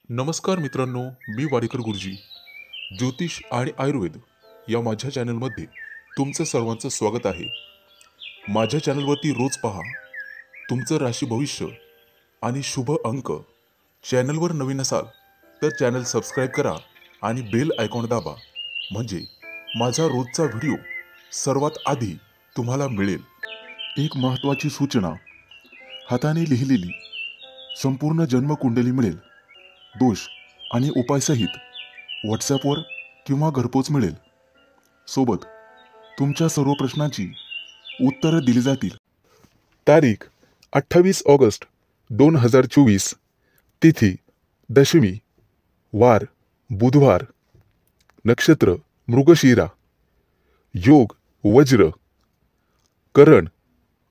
नमस्कार मित्रांनो, मी वाडेकर गुरुजी. ज्योतिष आणि आयुर्वेद या माझ्या चॅनलमध्ये तुमचं सर्वांचं स्वागत आहे. माझ्या चॅनलवरती रोज पहा तुमचं राशी भविष्य आणि शुभ अंक. चॅनलवर नवीन असाल तर चॅनल सबस्क्राईब करा आणि बेल आयकॉन दाबा, म्हणजे माझा रोजचा व्हिडिओ सर्वात आधी तुम्हाला मिळेल. एक महत्त्वाची सूचना: हाताने लिहिलेली संपूर्ण जन्मकुंडली मिळेल. दोष आणि उपायसहित व्हॉट्सॲपवर किंवा घरपोच मिळेल. सोबत तुमच्या सर्व प्रश्नांची उत्तरं दिली जातील. तारीख 28 ऑगस्ट 2024. तिथी दशमी, वार बुधवार, नक्षत्र मृगशिरा, योग वज्र, करण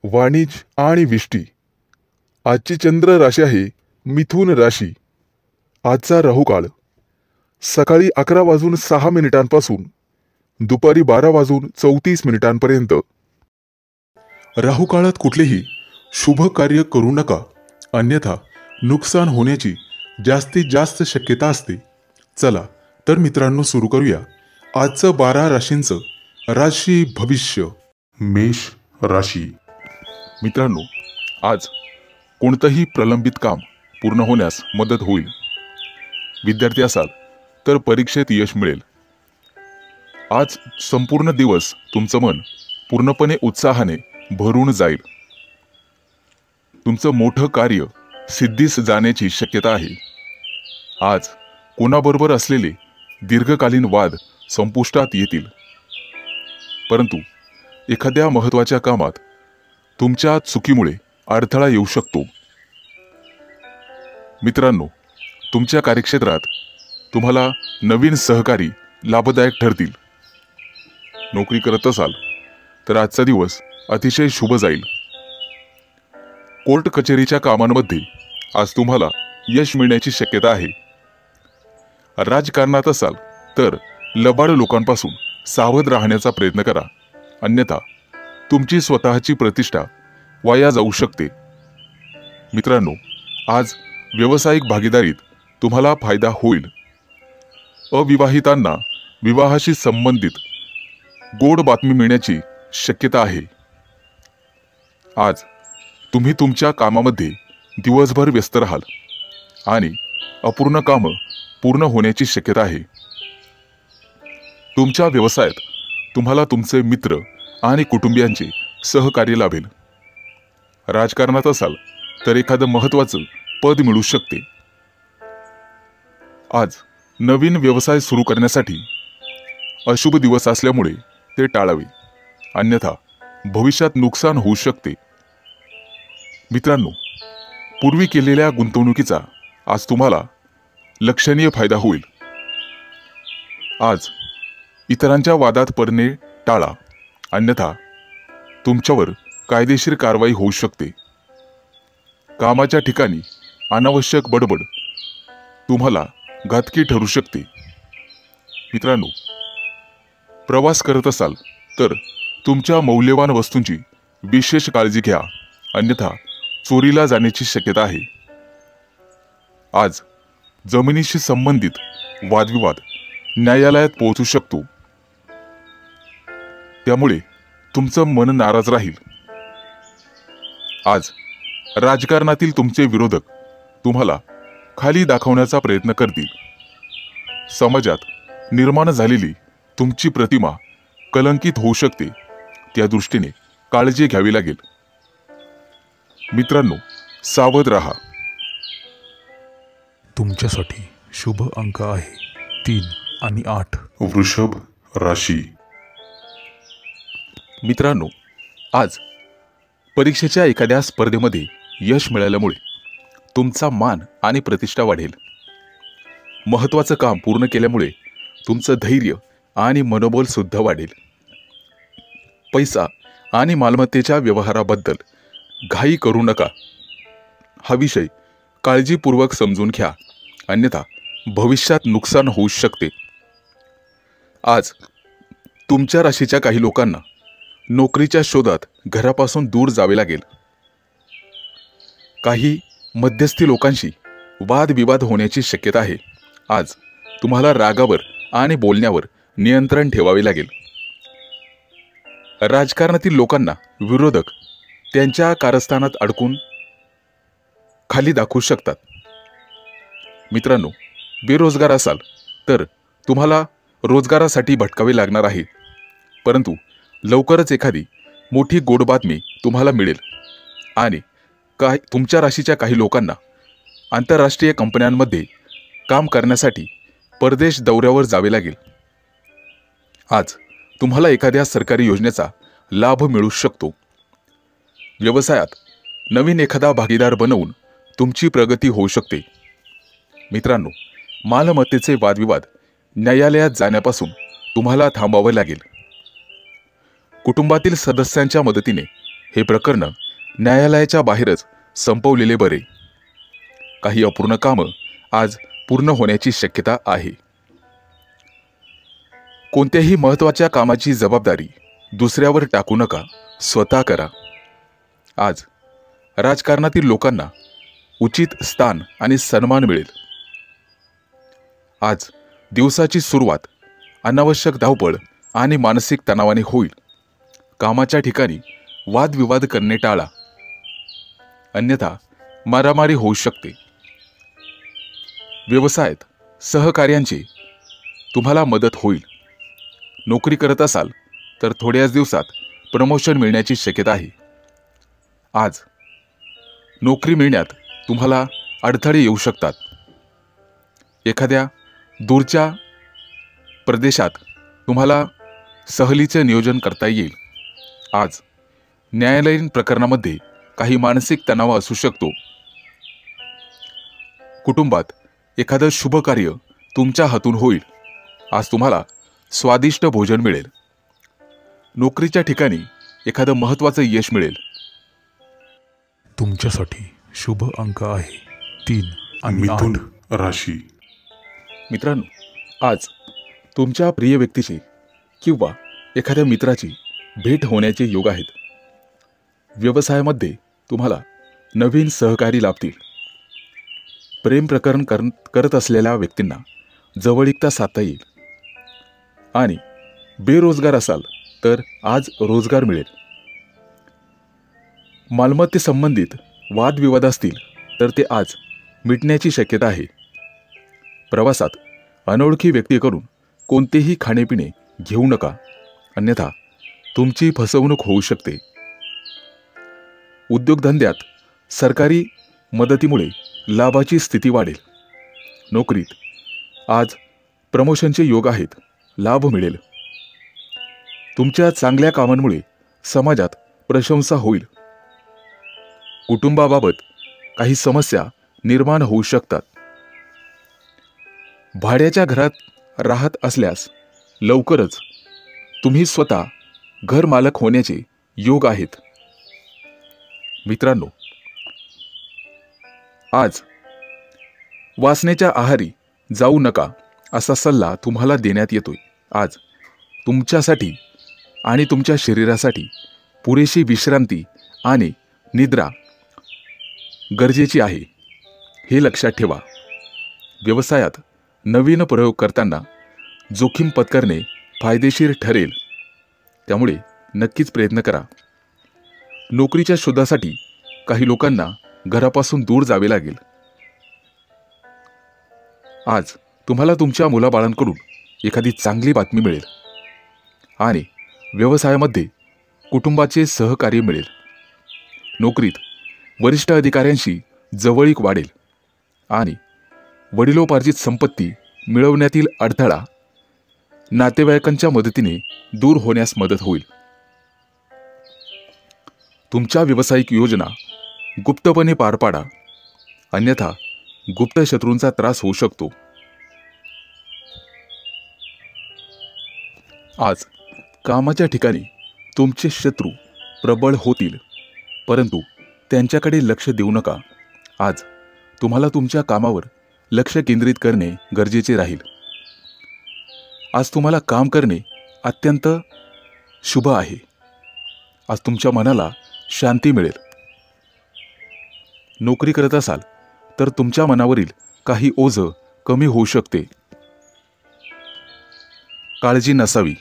वाणिज आणि विष्टी. आजची चंद्र राशी आहे मिथुन राशी. आजचा राहुकाळ सकाळी 11:06 दुपारी 12:34 राहुकाळात कुठलेही शुभ कार्य करू नका, अन्यथा नुकसान होण्याची जास्तीत जास्त शक्यता असते. चला तर मित्रांनो, सुरू करूया आजचं 12 राशींचं राशी भविष्य. मेष राशी. मित्रांनो, आज कोणतंही प्रलंबित काम पूर्ण होण्यास मदत होईल. विद्यार्थी असाल तर परीक्षेत यश मिळेल. आज संपूर्ण दिवस तुमचं मन पूर्णपणे उत्साहाने भरून जाईल. तुमचं मोठं कार्य सिद्धीस जाण्याची शक्यता आहे. आज कोणाबरोबर असलेले दीर्घकालीन वाद संपुष्टात येतील. परंतु एखाद्या महत्त्वाच्या कामात तुमच्या चुकीमुळे अडथळा येऊ शकतो. मित्रांनो, तुमच्या कार्यक्षेत्रात तुम्हाला नवीन सहकारी लाभदायक ठरतील. नोकरी करत असाल तर आजचा दिवस अतिशय शुभ जाईल. कोर्ट कचेरीच्या कामांमध्ये आज तुम्हाला यश मिळण्याची शक्यता आहे. राजकारणात असाल तर लबाड लोकांपासून सावध राहण्याचा प्रयत्न करा, अन्यथा तुमची स्वतःची प्रतिष्ठा वाया जाऊ शकते. मित्रांनो, आज व्यावसायिक भागीदारीत तुम्हाला फायदा होईल. अविवाहितांना विवाहाशी संबंधित गोड बातमी मिळण्याची शक्यता आहे. आज तुम्ही तुमच्या कामामध्ये दिवसभर व्यस्त राहाल आणि अपूर्ण कामं पूर्ण होण्याची शक्यता आहे. तुमच्या व्यवसायात तुम्हाला तुमचे मित्र आणि कुटुंबियांचे सहकार्य लाभेल. राजकारणात असाल तर एखादं महत्त्वाचं पद मिळू शकते. आज नवीन व्यवसाय सुरू करण्यासाठी अशुभ दिवस असल्यामुळे ते टाळावे, अन्यथा भविष्यात नुकसान होऊ शकते. मित्रांनो, पूर्वी केलेल्या गुंतवणुकीचा आज तुम्हाला लक्षणीय फायदा होईल. आज इतरांच्या वादात पडणे टाळा, अन्यथा तुमच्यावर कायदेशीर कारवाई होऊ शकते. कामाच्या ठिकाणी अनावश्यक बडबड तुम्हाला घातकी ठरू शकते. मित्रांनो, प्रवास करत असाल तर तुमच्या मौल्यवान वस्तूंची विशेष काळजी घ्या, अन्यथा चोरीला जाण्याची शक्यता आहे. आज जमिनीशी संबंधित वादविवाद न्यायालयात पोहोचू शकतो, त्यामुळे तुमचं मन नाराज राहील. आज राजकारणातील तुमचे विरोधक तुम्हाला खाली दाखवण्याचा प्रयत्न करतील. समाजात निर्माण झालेली तुमची प्रतिमा कलंकित होऊ शकते, त्या दृष्टीने काळजी घ्यावी लागेल. मित्रांनो, सावध राहा. तुमच्यासाठी शुभ अंक आहे 3 आणि 8. वृषभ राशी. मित्रांनो, आज परीक्षेच्या एखाद्या स्पर्धेमध्ये यश मिळाल्यामुळे तुमचा मान आणि प्रतिष्ठा वाढेल. महत्त्वाचं काम पूर्ण केल्यामुळे तुमचं धैर्य आणि मनोबल सुद्धा वाढेल. पैसा आणि मालमत्तेच्या व्यवहाराबद्दल घाई करू नका. हा विषय काळजीपूर्वक समजून घ्या, अन्यथा भविष्यात नुकसान होऊ शकते. आज तुमच्या राशीच्या काही लोकांना नोकरीच्या शोधात घरापासून दूर जावे लागेल. काही मध्यस्थी लोकांशी वादविवाद होण्याची शक्यता आहे. आज तुम्हाला रागावर आणि बोलण्यावर नियंत्रण ठेवावे लागेल. राजकारणातील लोकांना विरोधक त्यांच्या कारस्थानात अडकून खाली दाखवू शकतात. मित्रांनो, बेरोजगार असाल तर तुम्हाला रोजगारासाठी भटकावे लागणार आहे, परंतु लवकरच एखादी मोठी गोड बातमी तुम्हाला मिळेल आणि तुमच्या राशीच्या काही लोकांना आंतरराष्ट्रीय कंपन्यांमध्ये काम करण्यासाठी परदेश दौऱ्यावर जावे लागेल. आज तुम्हाला एखाद्या सरकारी योजनेचा लाभ मिळू शकतो. व्यवसायात नवीन एखादा भागीदार बनवून तुमची प्रगती होऊ शकते. मित्रांनो, मालमत्तेचे वादविवाद न्यायालयात जाण्यापासून तुम्हाला थांबावे लागेल. कुटुंबातील सदस्यांच्या मदतीने हे प्रकरण न्यायालयाच्या बाहेरच संपवलेले बरे. काही अपूर्ण कामं आज पूर्ण होण्याची शक्यता आहे. कोणत्याही महत्त्वाच्या कामाची जबाबदारी दुसऱ्यावर टाकू नका, स्वतः करा. आज राजकारणातील लोकांना उचित स्थान आणि सन्मान मिळेल. आज दिवसाची सुरुवात अनावश्यक धावपळ आणि मानसिक तणावाने होईल. कामाच्या ठिकाणी वादविवाद करणे टाळा, अन्यथा मारामारी होऊ शकते. व्यवसायात सहकार्यांची तुम्हाला मदत होईल. नोकरी करत असाल तर थोड्याच दिवसात प्रमोशन मिळण्याची शक्यता आहे. आज नोकरी मिळण्यात तुम्हाला अडथळे येऊ शकतात. एखाद्या दूरच्या प्रदेशात तुम्हाला सहलीचे नियोजन करता येईल. आज न्यायालयीन प्रकरणामध्ये काही मानसिक तणाव असू शकतो. कुटुंबात एखादं शुभ कार्य तुमच्या हातून होईल. आज तुम्हाला स्वादिष्ट भोजन मिळेल. नोकरीच्या ठिकाणी एखादं महत्त्वाचं यश मिळेल. तुमच्यासाठी शुभ अंक आहे 3 आणि मिथुन 8. राशी. मित्रांनो, आज तुमच्या प्रिय व्यक्तीची किंवा एखाद्या मित्राची भेट होण्याचे योग आहेत. व्यवसायामध्ये तुम्हाला नवीन सहकारी लाभतील. प्रेम प्रकरण करत असलेल्या व्यक्तींना जवळीकता साधता येईल. आणि बेरोजगार असाल तर आज रोजगार मिळेल. मालमत्तेसंबंधित वादविवाद असतील तर ते आज मिटण्याची शक्यता आहे. प्रवासात अनोळखी व्यक्तीकडून कोणतेही खाणेपिणे घेऊ नका, अन्यथा तुमची फसवणूक होऊ शकते. उद्योगधंद्यात सरकारी मदतीमुळे लाभाची स्थिती वाढेल. नोकरीत आज प्रमोशनचे योग आहेत, लाभ मिळेल. तुमच्या चांगल्या कामांमुळे समाजात प्रशंसा होईल. कुटुंबाबाबत काही समस्या निर्माण होऊ शकतात. भाड्याच्या घरात राहत असल्यास लवकरच तुम्ही स्वतः घर मालक होण्याचे योग आहेत. मित्रांनो, आज वासनेच्या आहारी जाऊ नका असा सल्ला तुम्हाला देण्यात येतोय. आज तुमच्यासाठी आणि तुमच्या शरीरासाठी पुरेशी विश्रांती आणि निद्रा गरजेची आहे, हे लक्षात ठेवा. व्यवसायात नवीन प्रयोग करताना जोखीम पत्करणे फायदेशीर ठरेल, त्यामुळे नक्कीच प्रयत्न करा. नोकरीच्या शोधासाठी काही लोकांना घरापासून दूर जावे लागेल. आज तुम्हाला तुमच्या मुलाबाळांकडून एखादी चांगली बातमी मिळेल आणि व्यवसायामध्ये कुटुंबाचे सहकार्य मिळेल. नोकरीत वरिष्ठ अधिकाऱ्यांशी जवळीक वाढेल आणि वडिलोपार्जित संपत्ती मिळवण्यातील अडथळा नातेवाईकांच्या मदतीने दूर होण्यास मदत होईल. तुमच्या व्यावसायिक योजना गुप्तपणे पार पाडा, अन्यथा गुप्त शत्रूंचा त्रास होऊ शकतो. आज कामाच्या ठिकाणी तुमचे शत्रू प्रबळ होतील, परंतु त्यांच्याकडे लक्ष देऊ नका. आज तुम्हाला तुमच्या कामावर लक्ष केंद्रित करणे गरजेचे राहील. आज तुम्हाला काम करणे अत्यंत शुभ आहे. आज तुमच्या मनाला शांती मिळेल. नोकरी करत असाल तर तुमच्या मनावरील काही ओझं कमी होऊ शकते. काळजी नसावी.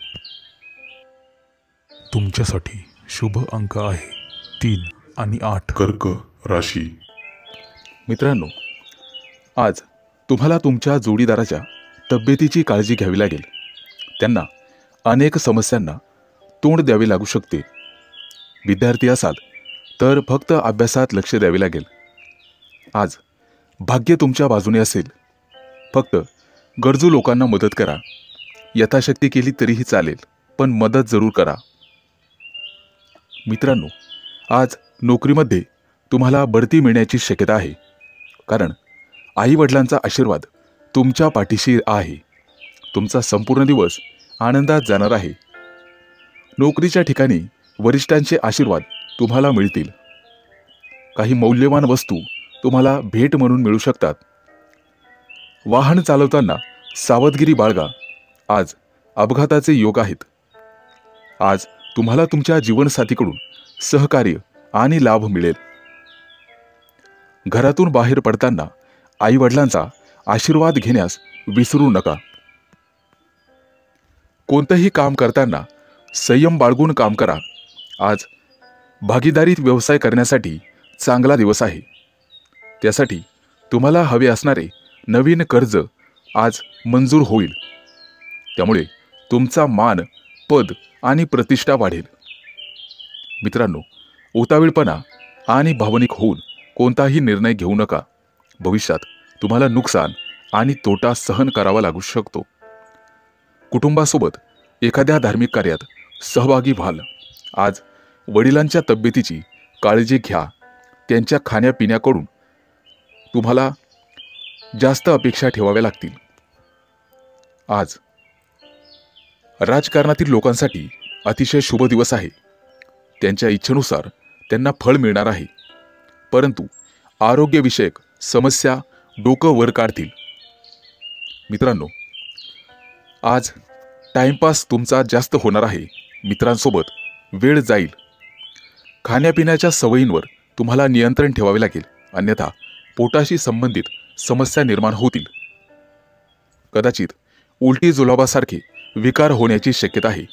तुमच्यासाठी शुभ अंक आहे 3 आणि 8. कर्क राशी. मित्रांनो, आज तुम्हाला तुमच्या जोडीदाराच्या तब्येतीची काळजी घ्यावी लागेल. त्यांना अनेक समस्यांना तोंड द्यावे लागू शकते. विद्यार्थी असाल तर फक्त अभ्यासात लक्ष द्यावे लागेल. आज भाग्य तुमच्या बाजूने असेल. फक्त गरजू लोकांना मदत करा. यथाशक्ती केली तरीही चालेल, पण मदत जरूर करा. मित्रांनो, आज नोकरीमध्ये तुम्हाला बढती मिळण्याची शक्यता आहे, कारण आई वडिलांचा आशीर्वाद तुमच्या पाठीशी आहे. तुमचा संपूर्ण दिवस आनंदात जाणार आहे. नोकरीच्या ठिकाणी वरिष्ठांचे आशीर्वाद तुम्हाला मिळतील. काही मौल्यवान वस्तू तुम्हाला भेट म्हणून मिळू शकतात. वाहन चालवताना सावधगिरी बाळगा. आज अपघाताचे योग आहेत. आज तुम्हाला तुमच्या जीवनसाथीकडून सहकार्य आणि लाभ मिळेल. घरातून बाहेर पडताना आई वडिलांचा आशीर्वाद घेण्यास विसरू नका. कोणतेही काम करताना संयम बाळगून काम करा. आज भागीदारीत व्यवसाय करण्यासाठी चांगला दिवस आहे. त्यासाठी तुम्हाला हवे असणारे नवीन कर्ज आज मंजूर होईल. त्यामुळे तुमचा मान, पद आणि प्रतिष्ठा वाढेल. मित्रांनो, उतावीळपणा आणि भावनिक होऊन कोणताही निर्णय घेऊ नका. भविष्यात तुम्हाला नुकसान आणि तोटा सहन करावा लागू शकतो. कुटुंबासोबत एखाद्या धार्मिक कार्यात सहभागी व्हाल. आज वडिलांच्या तब्येतीची काळजी घ्या. त्यांच्या खाण्यापिण्याकडून तुम्हाला जास्त अपेक्षा ठेवाव्या लागतील. आज राजकारणातील लोकांसाठी अतिशय शुभ दिवस आहे. त्यांच्या इच्छेनुसार त्यांना फळ मिळणार आहे. परंतु आरोग्यविषयक समस्या डोकं वर काढतील. मित्रांनो, आज टाइमपास तुमचा जास्त होणार आहे. मित्रांसोबत वेळ जाईल. खाण्यापिण्याच्या सवयींवर तुम्हाला नियंत्रण ठेवावे लागेल, अन्यथा पोटाशी संबंधित समस्या निर्माण होतील. कदाचित उलटी जुलाबासारखे विकार होण्याची शक्यता आहे.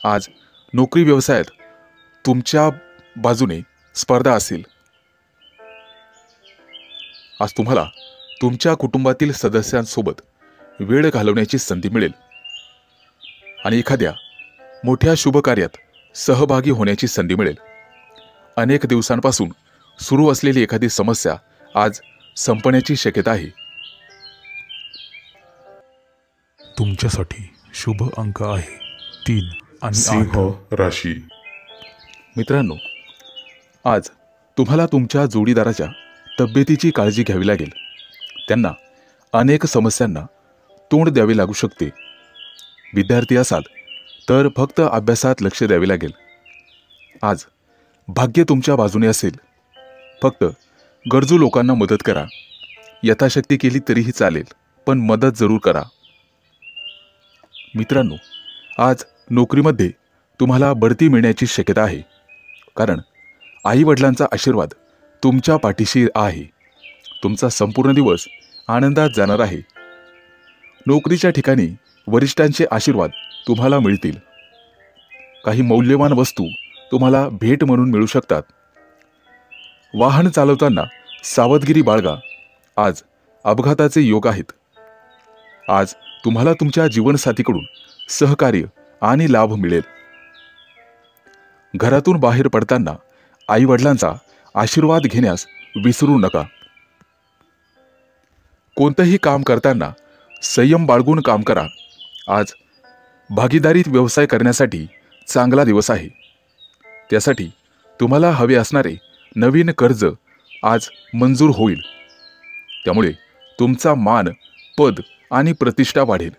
आज नोकरी व्यवसायात तुमच्या बाजूने स्पर्धा असेल. आज तुम्हाला तुमच्या कुटुंबातील सदस्यांसोबत वेळ घालवण्याची संधी मिळेल आणि एखाद्या मोठ्या शुभ कार्यात सहभागी होण्याची संधी मिळेल. अनेक दिवसांपासून सुरू असलेली एखादी समस्या आज संपण्याची शक्यता आहे. तुमच्यासाठी शुभ अंक आहे 3 आणि 8. सिंह राशी. मित्रांनो, आज तुम्हाला तुमच्या जोडीदाराच्या तब्येतीची काळजी घ्यावी लागेल. त्यांना अनेक समस्यांना तोंड द्यावे लागू शकते. विद्यार्थी असाल तर फक्त अभ्यासात लक्ष द्यावे लागेल. आज भाग्य तुमच्या बाजूने असेल. फक्त गरजू लोकांना मदत करा. यथाशक्ती केली तरीही चालेल, पण मदत जरूर करा. मित्रांनो, आज नोकरीमध्ये तुम्हाला बढती मिळण्याची शक्यता आहे, कारण आई वडिलांचा आशीर्वाद तुमच्या पाठीशी आहे. तुमचा संपूर्ण दिवस आनंदात जाणार आहे. नोकरीच्या ठिकाणी वरिष्ठांचे आशीर्वाद तुम्हाला मिळतील. काही मौल्यवान वस्तू तुम्हाला भेट म्हणून मिळू शकतात. वाहन चालवताना सावधगिरी बाळगा. आज अपघाताचे योग आहेत. आज तुम्हाला तुमच्या जीवनसाथीकडून सहकार्य आणि लाभ मिळेल. घरातून बाहेर पडताना आई वडिलांचा आशीर्वाद घेण्यास विसरू नका. कोणतेही काम करताना संयम बाळगून काम करा. आज भागीदारीत व्यवसाय करण्यासाठी चांगला दिवस आहे. त्यासाठी तुम्हाला हवे असणारे नवीन कर्ज आज मंजूर होईल. त्यामुळे तुमचा मान, पद आणि प्रतिष्ठा वाढेल.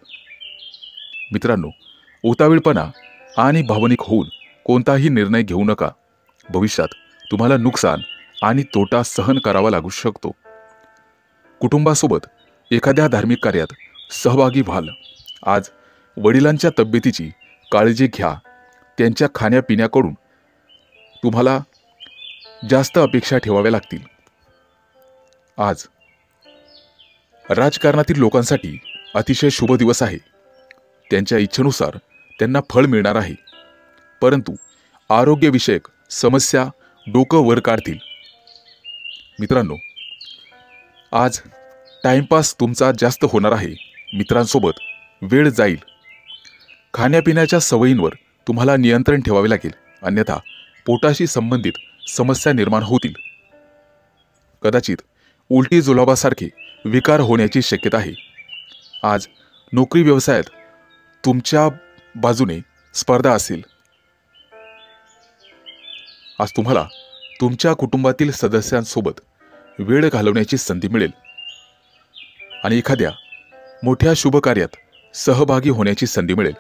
मित्रांनो, उतावीळपणा आणि भावनिक होऊन कोणताही निर्णय घेऊ नका. भविष्यात तुम्हाला नुकसान आणि तोटा सहन करावा लागू शकतो. कुटुंबासोबत एखाद्या धार्मिक कार्यात सहभागी व्हाल. आज वडिलांच्या तब्येतीची काळजी घ्या. त्यांच्या खाण्यापिण्याकडून तुम्हाला जास्त अपेक्षा ठेवाव्या लागतील. आज राजकारणातील लोकांसाठी अतिशय शुभ दिवस आहे. त्यांच्या इच्छेनुसार त्यांना फळ मिळणार आहे. परंतु आरोग्यविषयक समस्या डोकं वर काढतील. मित्रांनो, आज टाइमपास तुमचा जास्त होणार आहे. मित्रांसोबत वेळ जाईल. खाण्यापिण्याच्या सवयींवर तुम्हाला नियंत्रण ठेवावे लागेल, अन्यथा पोटाशी संबंधित समस्या निर्माण होतील. कदाचित उलटी जुलाबासारखे विकार होण्याची शक्यता आहे. आज नोकरी व्यवसायात तुमच्या बाजूने स्पर्धा असेल. आज तुम्हाला तुमच्या कुटुंबातील सदस्यांसोबत वेळ घालवण्याची संधी मिळेल आणि एखाद्या मोठ्या शुभ कार्यात सहभागी होण्याची संधी मिळेल.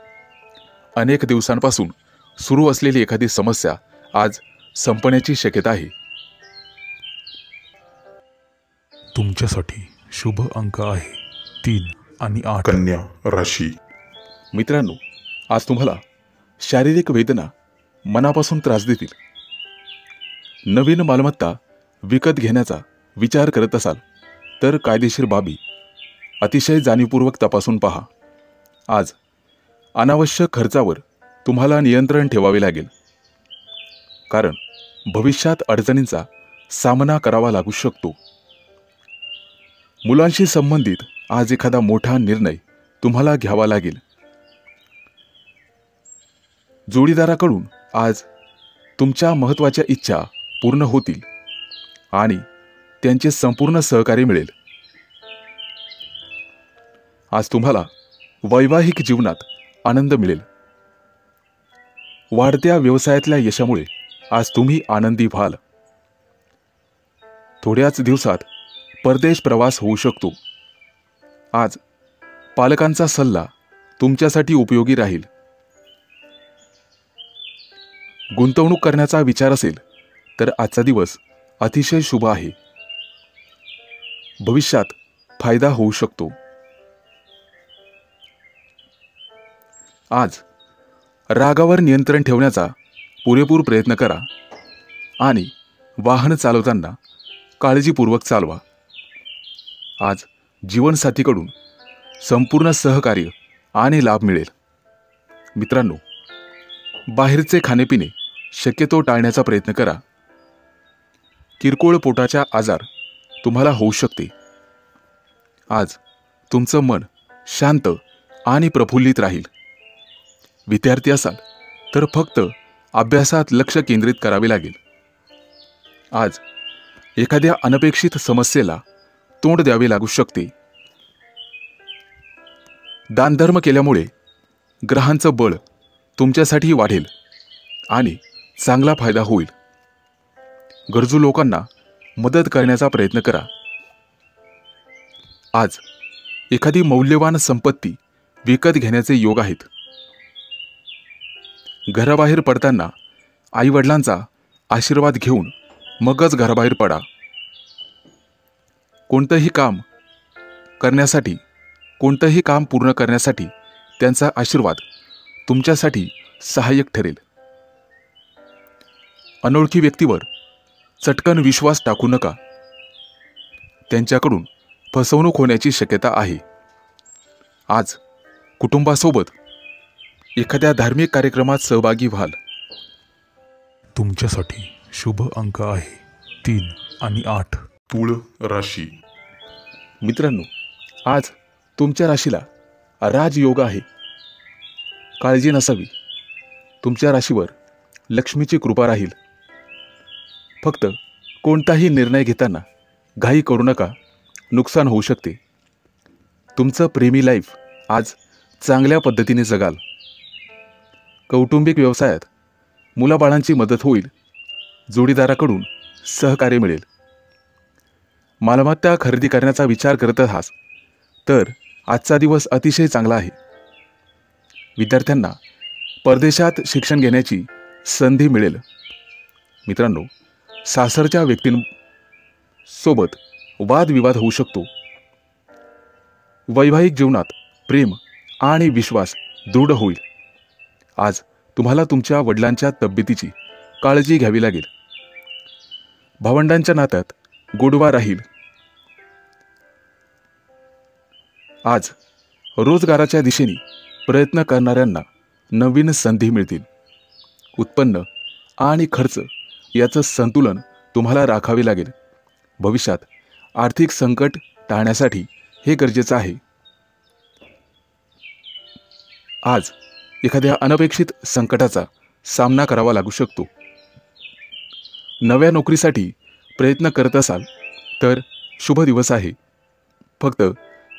अनेक दिवसांपासून सुरू असलेली एखादी समस्या आज संपण्याची शक्यता आहे. तुमच्यासाठी शुभ अंक आहे 3 आणि 8. कन्या राशी. मित्रांनो, आज तुम्हाला शारीरिक वेदना मनापासून त्रास देतील. नवीन मालमत्ता विकत घेण्याचा विचार करत असाल तर कायदेशीर बाबी अतिशय जाणीवपूर्वक तपासून पहा. आज अनावश्यक खर्चावर तुम्हाला नियंत्रण ठेवावे लागेल, कारण भविष्यात अडचणींचा सामना करावा लागू शकतो. मुलांशी संबंधित आज एखादा मोठा निर्णय तुम्हाला घ्यावा लागेल. जोडीदाराकडून आज तुमच्या महत्त्वाच्या इच्छा पूर्ण होतील आणि त्यांचे संपूर्ण सहकार्य मिळेल. आज तुम्हाला वैवाहिक जीवनात आनंद मिळेल. वाढत्या व्यवसायातल्या यशामुळे आज तुम्ही आनंदी व्हाल. थोड्याच दिवसात परदेश प्रवास होऊ शकतो. आज पालकांचा सल्ला तुमच्यासाठी उपयोगी राहील. गुंतवणूक करण्याचा विचार असेल तर आजचा दिवस अतिशय शुभ आहे. भविष्यात फायदा होऊ शकतो. आज रागावर नियंत्रण ठेवण्याचा पुरेपूर प्रयत्न करा आणि वाहन चालवताना काळजीपूर्वक चालवा. आज जीवनसाथीकडून संपूर्ण सहकार्य आणि लाभ मिळेल. मित्रांनो, बाहेरचे खाणेपिणे शक्यतो टाळण्याचा प्रयत्न करा. किरकोळ पोटाचा आजार तुम्हाला होऊ शकते. आज तुमचं मन शांत आणि प्रफुल्लित राहील. विद्यार्थी असाल तर फक्त अभ्यासात लक्ष केंद्रित करावे लागेल. आज एखाद्या अनपेक्षित समस्येला तोंड द्यावे लागू शकते. दानधर्म केल्यामुळे ग्रहांचं बळ तुमच्यासाठी वाढेल आणि चांगला फायदा होईल. गरजू लोकांना मदत करण्याचा प्रयत्न करा. आज एखादी मौल्यवान संपत्ती विकत घेण्याचे योग आहेत. घराबाहेर पडताना आईवडिलांचा आशीर्वाद घेऊन मगच घराबाहेर पडा. कोणतंही काम पूर्ण करण्यासाठी त्यांचा आशीर्वाद तुमच्यासाठी सहाय्यक ठरेल. अनोळखी व्यक्तीवर चटकन विश्वास टाकू नका. त्यांच्याकडून फसवणूक होण्याची शक्यता आहे. आज कुटुंबासोबत एखाद्या धार्मिक कार्यक्रमात सहभागी व्हाल. तुमच्यासाठी शुभ अंक आहे 3 आणि 8. तुळ राशी. मित्रांनो, आज तुमच्या राशीला राजयोग आहे. काळजी नसावी. तुमच्या राशीवर लक्ष्मीची कृपा राहील. फक्त कोणताही निर्णय घेताना घाई करू नका, नुकसान होऊ शकते. तुमचं प्रेमी लाईफ आज चांगल्या पद्धतीने जगाल. कौटुंबिक व्यवसायात मुलाबाळांची मदत होईल. जोडीदाराकडून सहकार्य मिळेल. मालमत्ता खरेदी करण्याचा विचार करत आहात तर आजचा दिवस अतिशय चांगला आहे. विद्यार्थ्यांना परदेशात शिक्षण घेण्याची संधी मिळेल. मित्रांनो, सासरच्या व्यक्तींसोबत वादविवाद होऊ शकतो. वैवाहिक जीवनात प्रेम आणि विश्वास दृढ होईल. आज तुम्हाला तुमच्या वडिलांच्या तब्येतीची काळजी घ्यावी लागेल. भावंडांच्या नात्यात गोडवा राहील. आज रोजगाराच्या दिशेने प्रयत्न करणाऱ्यांना नवीन संधी मिळतील. उत्पन्न आणि खर्च याचं संतुलन तुम्हाला राखावे लागेल. भविष्यात आर्थिक संकट टाळण्यासाठी हे गरजेचं आहे. आज एखाद्या अनपेक्षित संकटाचा सामना करावा लागू शकतो. नव्या नोकरीसाठी प्रयत्न करत असाल तर शुभ दिवस आहे. फक्त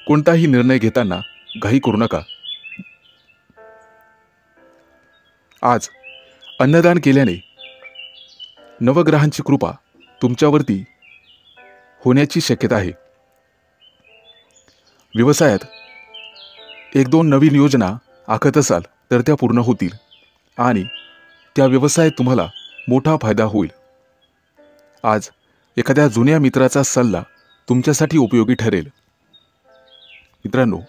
कोणताही निर्णय घेताना घाई करू नका. आज अन्नदान केल्याने नवग्रहांची कृपा तुमच्यावरती होण्याची शक्यता आहे. व्यवसायात 1-2 नवीन योजना आखत असाल तर त्या पूर्ण होतील आणि त्या व्यवसायात तुम्हाला मोठा फायदा होईल. आज एखाद्या जुन्या मित्राचा सल्ला तुमच्यासाठी उपयोगी ठरेल. मित्रांनो,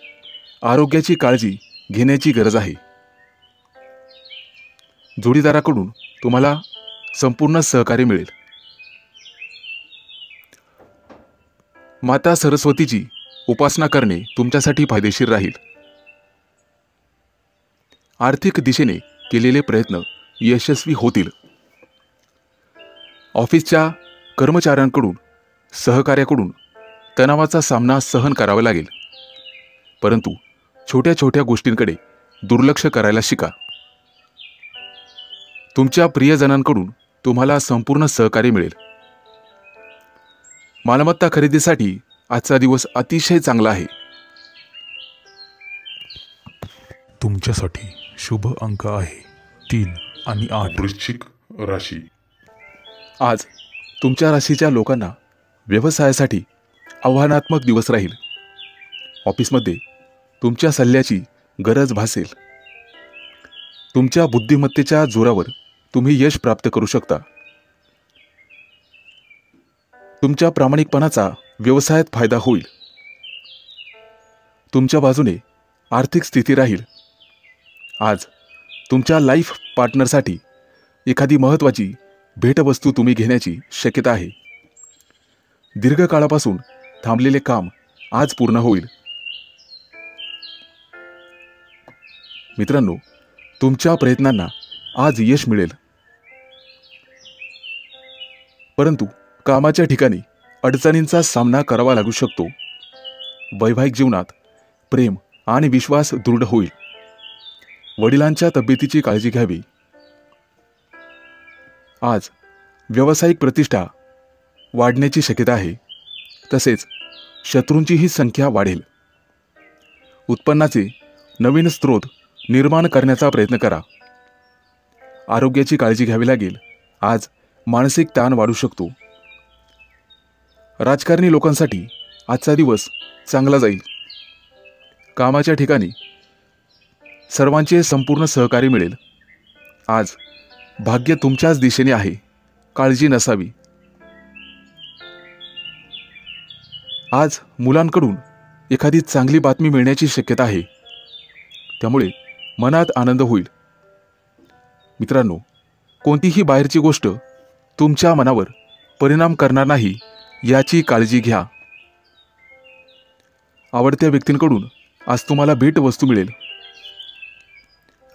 आरोग्याची काळजी घेण्याची गरज आहे. जोडीदाराकडून तुम्हाला संपूर्ण सहकार्य मिळेल. माता सरस्वतीची उपासना करणे तुमच्यासाठी फायदेशीर राहील. आर्थिक दिशेने केलेले प्रयत्न यशस्वी होतील. ऑफिसच्या कर्मचाऱ्यांकडून सहकार्याकडून तणावाचा सामना सहन करावा लागेल. परंतु छोट्या छोट्या गोष्टींकडे दुर्लक्ष करायला शिका. तुमच्या प्रियजनांकडून तुम्हाला संपूर्ण सहकार्य मिळेल. मालमत्ता खरेदीसाठी आजचा दिवस अतिशय चांगला आहे. तुमच्यासाठी शुभ अंक आहे 3 आणि 8. वृश्चिक राशी. आज तुमच्या राशीच्या लोकांना व्यवसायासाठी आव्हानात्मक दिवस राहील. ऑफिसमध्ये तुमच्या सल्ल्याची गरज भासेल. तुमच्या बुद्धिमत्तेच्या जोरावर तुम्ही यश प्राप्त करू शकता. तुमच्या प्रामाणिकपणाचा व्यवसायात फायदा होईल. तुमच्या बाजूने आर्थिक स्थिती राहील. आज तुमच्या लाईफ पार्टनरसाठी एखादी महत्त्वाची भेटवस्तू तुम्ही घेण्याची शक्यता आहे. दीर्घकाळापासून थांबलेले काम आज पूर्ण होईल. मित्रांनो, तुमच्या प्रयत्नांना आज यश मिळेल. परंतु कामाच्या ठिकाणी अडचणींचा सामना करावा लागू शकतो. वैवाहिक जीवनात प्रेम आणि विश्वास दृढ होईल. वडिलांच्या तब्येतीची काळजी घ्यावी. आज व्यावसायिक प्रतिष्ठा वाढण्याची शक्यता आहे. तसेच शत्रूंचीही संख्या वाढेल. उत्पन्नाचे नवीन स्रोत निर्माण करण्याचा प्रयत्न करा. आरोग्याची काळजी घ्यावी लागेल. आज मानसिक ताण वाढू शकतो. राजकारणी लोकांसाठी आजचा दिवस चांगला जाईल. कामाच्या ठिकाणी सर्वांचे संपूर्ण सहकार्य मिळेल. आज भाग्य तुमच्याच दिशेने आहे. काळजी नसावी. आज मुलांकडून एखादी चांगली बातमी मिळण्याची शक्यता आहे. त्यामुळे मनात आनंद होईल. मित्रांनो, कोणतीही बाहेरची गोष्ट तुमच्या मनावर परिणाम करणार नाही याची काळजी घ्या. आवडत्या व्यक्तींकडून आज तुम्हाला भेटवस्तू मिळेल.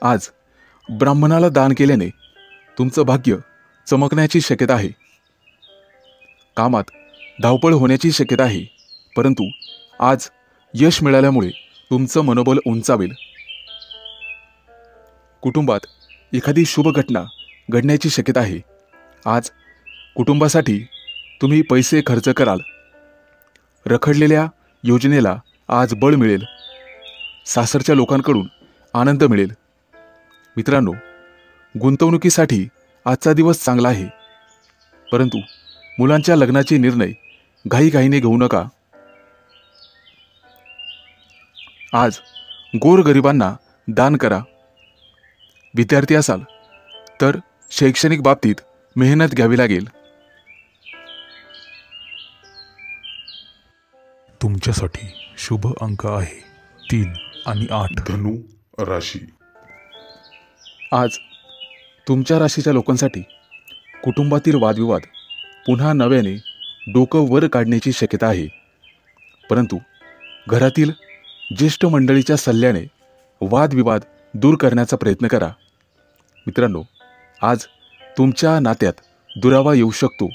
आज ब्राह्मणाला दान केल्याने तुमचं भाग्य चमकण्याची शक्यता आहे. कामात धावपळ होण्याची शक्यता आहे. परंतु आज यश मिळाल्यामुळे तुमचं मनोबल उंचावेल. कुटुंबात एखादी शुभ घटना घडण्याची शक्यता आहे. आज कुटुंबासाठी तुम्ही पैसे खर्च कराल. रखडलेल्या योजनेला आज बळ मिळेल. सासरच्या लोकांकडून आनंद मिळेल. मित्रांनो, गुंतवणुकीसाठी आजचा दिवस चांगला आहे. परंतु मुलांच्या लग्नाचे निर्णय घाईघाईने घेऊ नका. आज गोरगरिबांना दान करा. विद्यार्थी असाल तर शैक्षणिक बाबतीत मेहनत घ्यावी लागेल. तुमच्यासाठी शुभ अंक आहे 3 आणि 8. धनु राशी. आज तुमच्या राशीच्या लोकांसाठी कुटुंबातील वादविवाद पुन्हा नव्याने डोकं वर काढण्याची शक्यता आहे. परंतु घरातील ज्येष्ठ मंडळीच्या सल्ल्याने वादविवाद दूर करण्याचा प्रयत्न करा. मित्रांनो, आज तुमच्या नात्यात दुरावा येऊ शकतो.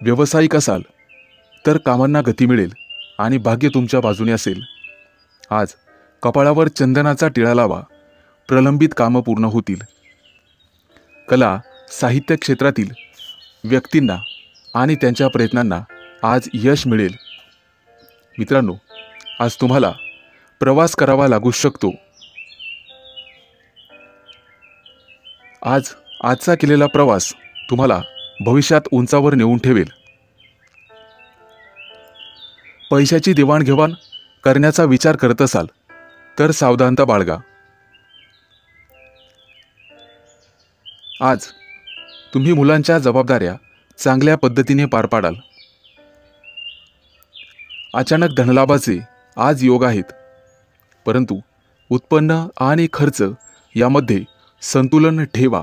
व्यावसायिक असाल तर कामांना गती मिळेल आणि भाग्य तुमच्या बाजूने असेल. आज कपाळावर चंदनाचा टिळा लावा, प्रलंबित कामं पूर्ण होतील. कला साहित्य क्षेत्रातील व्यक्तींना आणि त्यांच्या प्रयत्नांना आज यश मिळेल. मित्रांनो, आज तुम्हाला प्रवास करावा लागू शकतो. आजचा केलेला प्रवास तुम्हाला भविष्यात उंचावर नेऊन ठेवेल. पैशाची देवाणघेवाण करण्याचा विचार करत असाल तर सावधानता बाळगा. आज तुम्ही मुलांच्या जबाबदाऱ्या चांगल्या पद्धतीने पार पाडाल. अचानक धनलाभाचे आज योग आहेत, परंतु उत्पन्न आणि खर्च यामध्ये संतुलन ठेवा.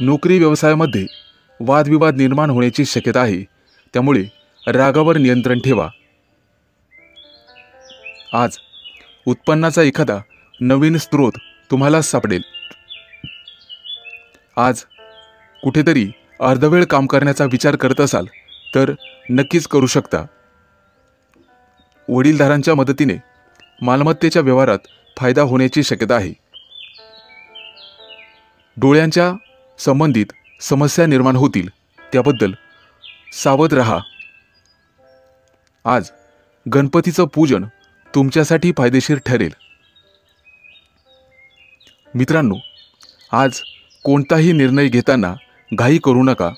नोकरी व्यवसायामध्ये वादविवाद निर्माण होण्याची शक्यता आहे, त्यामुळे रागावर नियंत्रण ठेवा. आज उत्पन्नाचा एखादा नवीन स्रोत तुम्हाला सापडेल. आज कुठेतरी अर्धवेळ काम करण्याचा विचार करत असाल तर नक्कीच करू शकता. वडीलधारांच्या मदतीने मालमत्तेच्या व्यवहारात फायदा होण्याची शक्यता आहे. डोळ्यांच्या संबंधित समस्या निर्माण होतील, त्याबद्दल सावध रहा. आज गणपतीचं पूजन तुमच्यासाठी फायदेशीर ठरेल. मित्रांनो, आज कोणताही निर्णय घेताना घाई करू नका.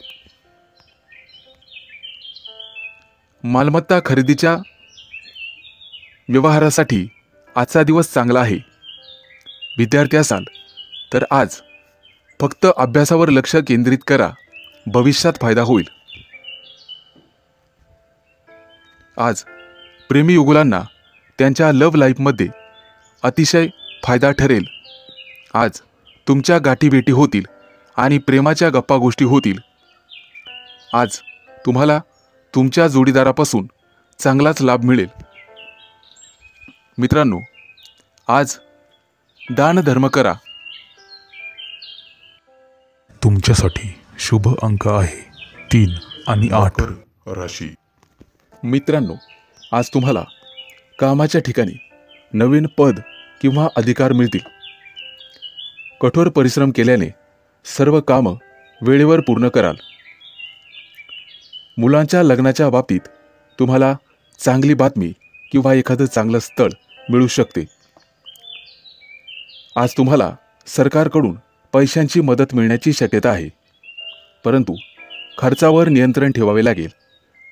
मालमत्ता खरेदीच्या व्यवहारासाठी आजचा दिवस चांगला आहे. विद्यार्थी असाल तर आज फक्त अभ्यासावर लक्ष केंद्रित करा, भविष्यात फायदा होईल. आज प्रेमी युगुलांना त्यांच्या लव्ह लाईफमध्ये अतिशय फायदा ठरेल. आज तुमच्या गाठीभेटी होतील आणि प्रेमाच्या गप्पा गोष्टी होतील. आज तुम्हाला तुमच्या जोडीदारापासून चांगलाच लाभ मिळेल. मित्रांनो, आज दानधर्म करा. तुमच्यासाठी शुभ अंक आहे 3 आणि 8. मकर राशी. मित्रांनो, आज तुम्हाला कामाच्या ठिकाणी नवीन पद किंवा अधिकार मिळतील. कठोर परिश्रम केल्याने सर्व कामं वेळेवर पूर्ण कराल. मुलांच्या लग्नाच्या बाबतीत तुम्हाला चांगली बातमी किंवा एखादं चांगलं स्थळ मिळू शकते. आज तुम्हाला सरकारकडून पैशांची मदत मिळण्याची शक्यता आहे, परंतु खर्चावर नियंत्रण ठेवावे लागेल,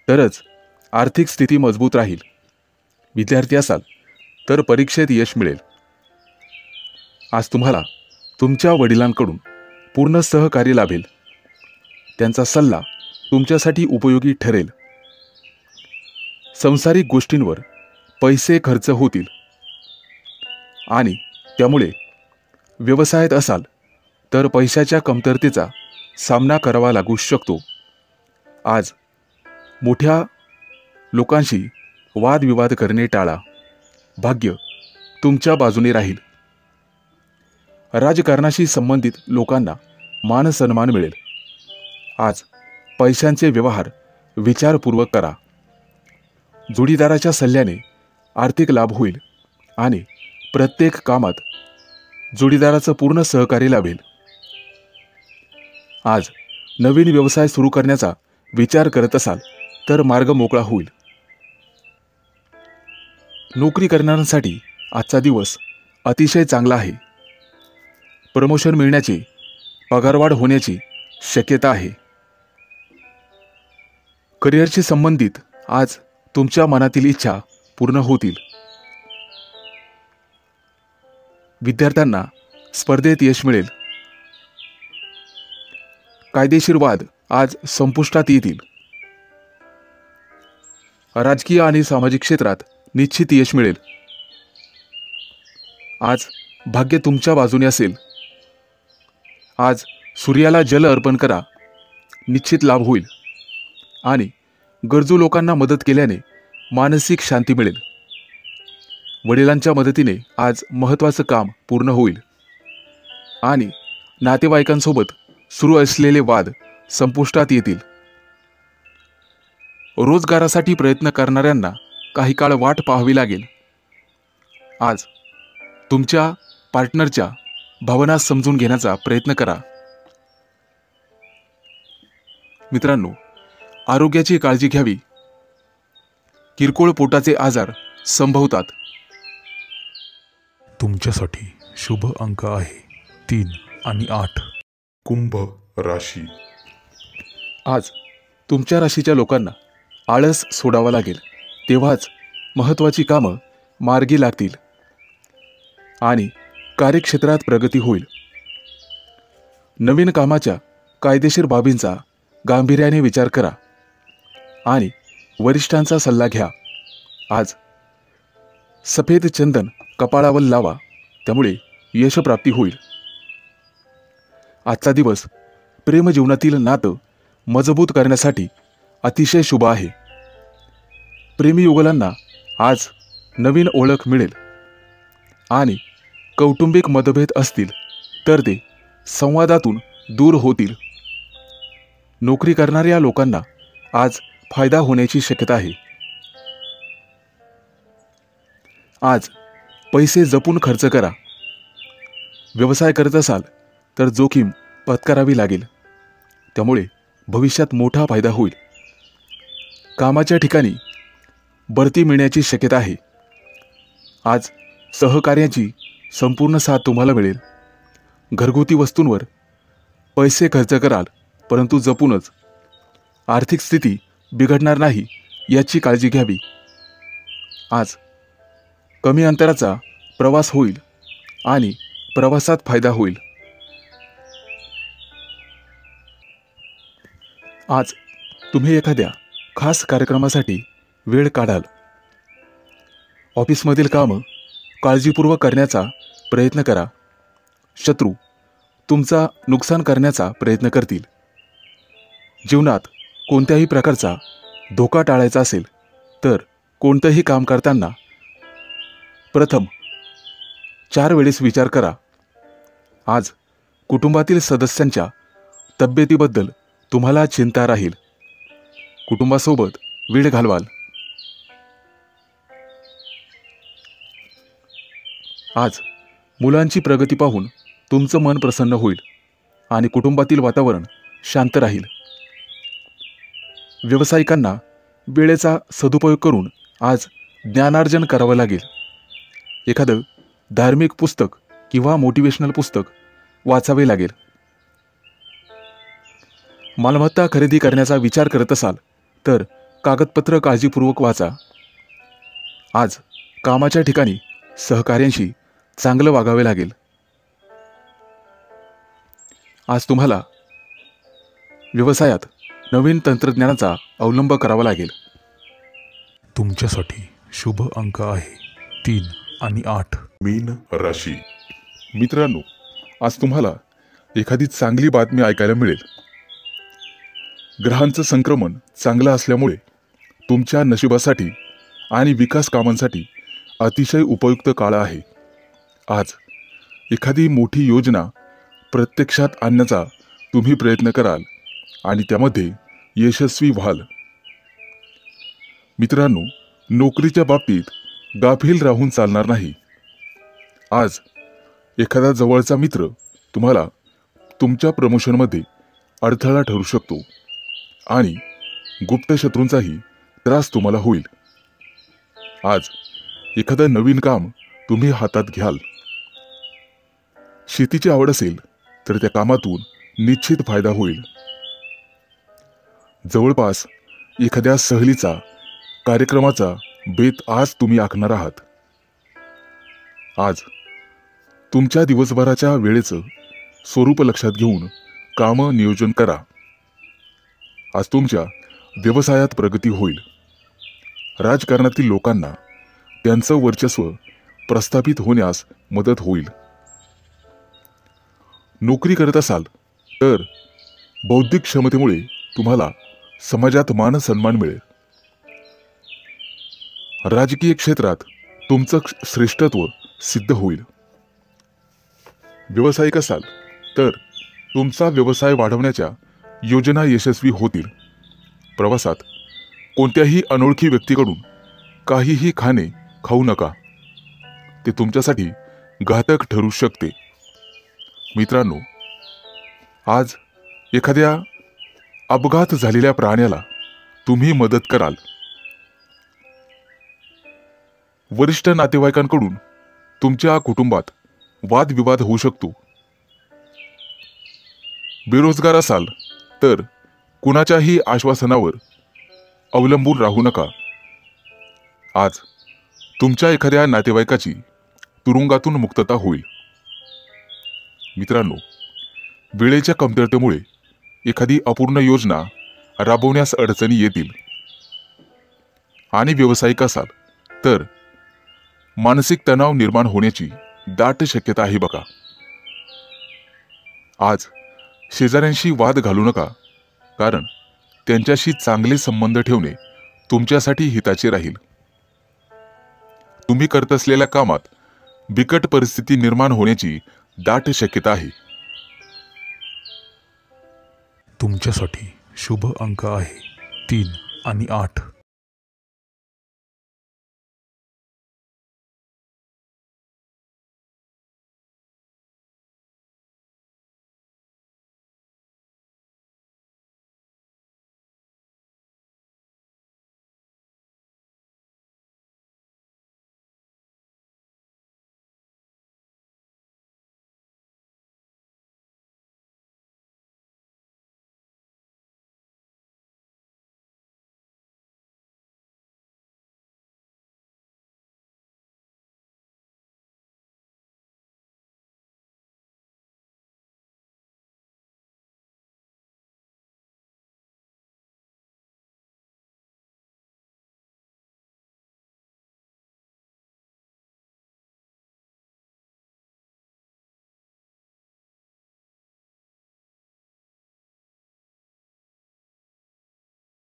तरच आर्थिक स्थिती मजबूत राहील. विद्यार्थी असाल तर परीक्षेत यश मिळेल. आज तुम्हाला तुमच्या वडिलांकडून पूर्ण सहकार्य लाभेल. त्यांचा सल्ला तुमच्यासाठी उपयोगी ठरेल. सांसारिक गोष्टींवर पैसे खर्च होतील आणि त्यामुळे व्यवसायात असाल तर पैशाच्या कमतरतेचा सामना करावा लागू शकतो. आज मोठ्या लोकांशी वादविवाद करणे टाळा. भाग्य तुमच्या बाजूने राहील. राजकारणाशी संबंधित लोकांना मान सन्मान मिळेल. आज पैशांचे व्यवहार विचारपूर्वक करा. जोडीदाराच्या सल्ल्याने आर्थिक लाभ होईल आणि प्रत्येक कामात जोडीदाराचं पूर्ण सहकार्य लाभेल. आज नवीन व्यवसाय सुरू करण्याचा विचार करत असाल तर मार्ग मोकळा होईल. नोकरी करणाऱ्यांसाठी आजचा दिवस अतिशय चांगला आहे. प्रमोशन मिळण्याची, पगारवाढ होण्याची शक्यता आहे. करिअरशी संबंधित आज तुमच्या मनातील इच्छा पूर्ण होतील. विद्यार्थ्यांना स्पर्धेत यश मिळेल. कायदेशीर वाद आज संपुष्टात येतील. राजकीय आणि सामाजिक क्षेत्रात निश्चित यश मिळेल. आज भाग्य तुमच्या बाजूने असेल. आज सूर्याला जल अर्पण करा, निश्चित लाभ होईल. आणि गरजू लोकांना मदत केल्याने मानसिक शांती मिळेल. वडिलांच्या मदतीने आज महत्त्वाचं काम पूर्ण होईल आणि नातेवाईकांसोबत सुरू असलेले वाद संपुष्टात येतील. रोजगारासाठी प्रयत्न करणाऱ्यांना काही काळ वाट पाहावी लागेल. आज तुमच्या पार्टनरच्या भावना समजून घेण्याचा प्रयत्न करा. मित्रांनो, आरोग्याची काळजी घ्यावी. किरकोळ पोटाचे आजार संभवतात. तुमच्यासाठी शुभ अंक आहे 3 आणि 8. कुंभ राशी. आज तुमच्या राशीच्या लोकांना आळस सोडावा लागेल. तेव्हाच महत्त्वाची कामं मार्गी लागतील आणि कार्यक्षेत्रात प्रगती होईल. नवीन कामाच्या कायदेशीर बाबींचा गांभीर्याने विचार करा आणि वरिष्ठांचा सल्ला घ्या. आज सफेद चंदन कपाळावर लावा, त्यामुळे यशप्राप्ती होईल. आजचा दिवस प्रेमजीवनातील नातं मजबूत करण्यासाठी अतिशय शुभ आहे. प्रेमीयुगलांना आज नवीन ओळख मिळेल आणि कौटुंबिक मतभेद असतील तर ते संवादातून दूर होतील. नोकरी करणाऱ्या लोकांना आज फायदा होण्याची शक्यता आहे. आज पैसे जपून खर्च करा. व्यवसाय करत असाल तर जोखीम पत्करावी लागेल, त्यामुळे भविष्यात मोठा फायदा होईल. कामाच्या ठिकाणी बढती मिळण्याची शक्यता आहे. आज सहकार्याची संपूर्ण साथ तुम्हाला मिळेल. घरगुती वस्तूंवर पैसे खर्च कराल, परंतु जपूनच. आर्थिक स्थिती बिघडणार नाही याची काळजी घ्यावी. आज कमी अंतराचा प्रवास होईल आणि प्रवासात फायदा होईल. आज तुम्ही एखाद्या खास कार्यक्रमासाठी वेळ काढाल. ऑफिसमधील कामं काळजीपूर्वक करण्याचा प्रयत्न करा. शत्रू तुमचा नुकसान करण्याचा प्रयत्न करतील. जीवनात कोणत्याही प्रकारचा धोका टाळायचा असेल तर कोणतंही काम करताना प्रथम 4 वेळेस विचार करा. आज कुटुंबातील सदस्यांच्या तब्येतीबद्दल तुम्हाला चिंता राहील. कुटुंबासोबत वेळ घालवाल. आज मुलांची प्रगती पाहून तुमचं मन प्रसन्न होईल आणि कुटुंबातील वातावरण शांत राहील. व्यावसायिकांना वेळेचा सदुपयोग करून आज ज्ञानार्जन करावं लागेल. एखादं धार्मिक पुस्तक किंवा मोटिवेशनल पुस्तक वाचावे लागेल. मालमत्ता खरेदी करण्याचा विचार करत असाल तर कागदपत्र काळजीपूर्वक वाचा. आज कामाच्या ठिकाणी सहकार्यांशी चांगलं वागावे लागेल. आज तुम्हाला व्यवसायात नवीन तंत्रज्ञानाचा अवलंब करावा लागेल. तुमच्यासाठी शुभ अंक आहे 3 आणि 8. मीन राशी. मित्रांनो, आज तुम्हाला एखादी चांगली बातमी ऐकायला मिळेल. ग्रहांचं संक्रमण चांगलं असल्यामुळे तुमच्या नशिबासाठी आणि विकास कामांसाठी अतिशय उपयुक्त काळ आहे. आज एखादी मोठी योजना प्रत्यक्षात आणण्याचा तुम्ही प्रयत्न कराल आणि त्यामध्ये यशस्वी व्हाल. मित्रांनो, नोकरीच्या बाबतीत गाफील राहून चालणार नाही. आज एखादा जवळचा मित्र तुम्हाला तुमच्या प्रमोशनमध्ये अडथळा ठरू शकतो आणि गुप्त शत्रूंचाही त्रास तुम्हाला होईल. आज एखादं नवीन काम तुम्ही हातात घ्याल. शेतीची आवड असेल तर त्या कामातून निश्चित फायदा होईल. जवळपास एखाद्या सहलीचा कार्यक्रमाचा बेत आज तुम्ही आखणार आहात. आज तुमच्या दिवसभराच्या वेळेचं स्वरूप लक्षात घेऊन कामं नियोजन करा. आज तुमच्या व्यवसायात प्रगती होईल. राजकारणातील लोकांना त्यांचं वर्चस्व प्रस्थापित होण्यास मदत होईल. नोकरी करत असाल तर बौद्धिक क्षमतेमुळे तुम्हाला समाजात मान सन्मान मिळेल. राजकीय क्षेत्रात तुमचं श्रेष्ठत्व सिद्ध होईल. व्यावसायिक असाल तर तुमचा व्यवसाय वाढवण्याच्या योजना यशस्वी होतील. प्रवासात कोणत्याही अनोळखी व्यक्तीकडून काहीही खाऊ नका. ते तुमच्यासाठी घातक ठरू शकते. मित्रांनो, आज एखाद्या अपघात झालेल्या प्राण्याला तुम्ही मदत कराल. वरिष्ठ नातेवाईकांकडून तुमच्या कुटुंबात वादविवाद होऊ शकतो. बेरोजगार असाल तर कुणाच्याही आश्वासनावर अवलंबून राहू नका. आज तुमच्या एखाद्या नातेवाईकाची तुरुंगातून मुक्तता होईल. मित्रांनो, वेळेच्या कमतरतेमुळे एखादी अपूर्ण योजना राबवण्यास अडचणी येतील. आणि व्यावसायिक असाल तर मानसिक तणाव निर्माण होण्याची दाट शक्यता आहे बघा. आज शेजाऱ्यांशी वाद घालू नका, कारण त्यांच्याशी चांगले संबंध ठेवणे तुमच्यासाठी हिताचे राहील. तुम्ही करत असलेल्या कामात बिकट परिस्थिती निर्माण होण्याची दाट शक्यता आहे. तुमच्यासाठी शुभ अंक आहे 3 आणि 8.